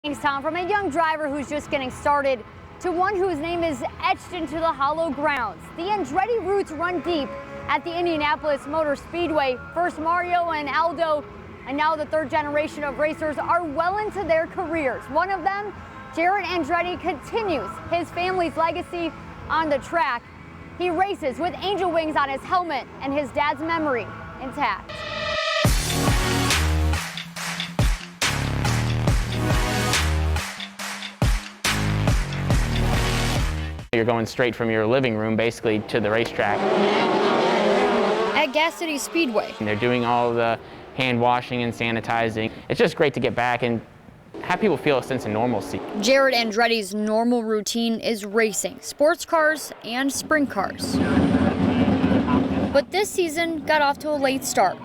Thanks, Tom. From a young driver who's just getting started to one whose name is etched into the hollow grounds. The Andretti roots run deep at the Indianapolis Motor Speedway. First Mario and Aldo, and now the third generation of racers are well into their careers. One of them, Jared Andretti, continues his family's legacy on the track. He races with angel wings on his helmet and his dad's memory intact. You're going straight from your living room basically to the racetrack. At Gas City Speedway. And they're doing all the hand washing and sanitizing. It's just great to get back and have people feel a sense of normalcy. Jared Andretti's normal routine is racing sports cars and sprint cars. But this season got off to a late start.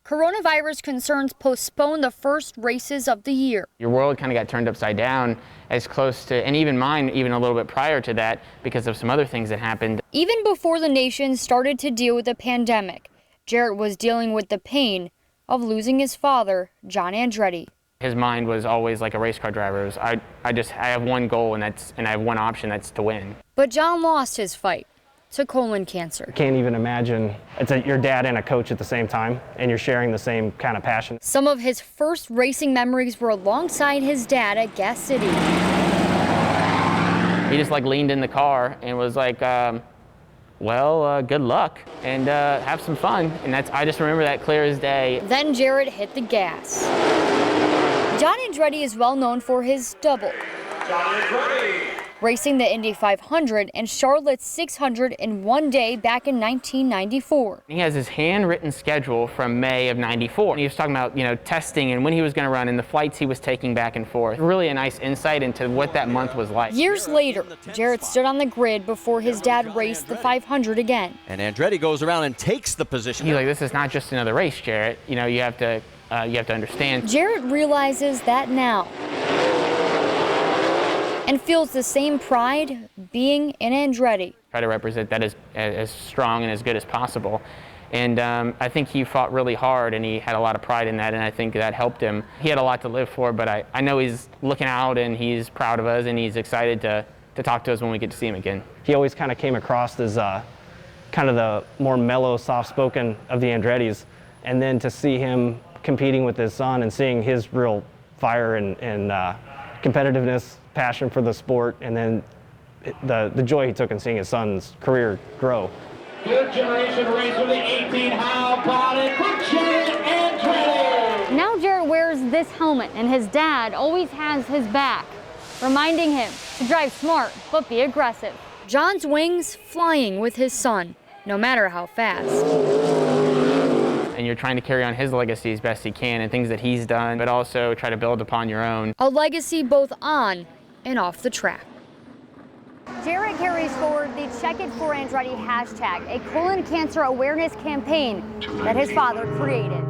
Coronavirus concerns postponed the first races of the year. Your world kind of got turned upside down as close to, and even mine, even a little bit prior to that, because of some other things that happened. Even before the nation started to deal with the pandemic, Jared was dealing with the pain of losing his father, John Andretti. His mind was always like a race car driver. It was, I have one goal, and I have one option, that's to win. But John lost his fight to colon cancer. Can't even imagine your dad and a coach at the same time, and you're sharing the same kind of passion. Some of his first racing memories were alongside his dad at Gas City. He just leaned in the car and was like, well, good luck and have some fun. And I just remember that clear as day. Then Jared hit the gas. John Andretti is well known for his double. John Andretti. Racing the Indy 500 and Charlotte's 600 in one day back in 1994. He has his handwritten schedule from May of '94. And he was talking about, testing and when he was going to run and the flights he was taking back and forth. Really a nice insight into what that month was like. Years later, Jared stood on the grid before his dad raced the 500 again. And Andretti goes around and takes the position. He's like, this is not just another race, Jared. You have to understand. Jared realizes that now, and feels the same pride being in Andretti. Try to represent that as strong and as good as possible. And I think he fought really hard and he had a lot of pride in that, and I think that helped him. He had a lot to live for, but I know he's looking out and he's proud of us and he's excited to talk to us when we get to see him again. He always kind of came across as kind of the more mellow, soft-spoken of the Andrettis, and then to see him competing with his son and seeing his real fire and competitiveness, passion for the sport, and then the joy he took in seeing his son's career grow. Good generation race with the 18. How about it for Jared Andretti? Now Jared wears this helmet, and his dad always has his back, reminding him to drive smart but be aggressive. John's wings flying with his son, no matter how fast. And you're trying to carry on his legacy as best he can and things that he's done, but also try to build upon your own. A legacy both on and off the track. Jared carries forward the Check It For Andretti hashtag, a colon cancer awareness campaign that his father created.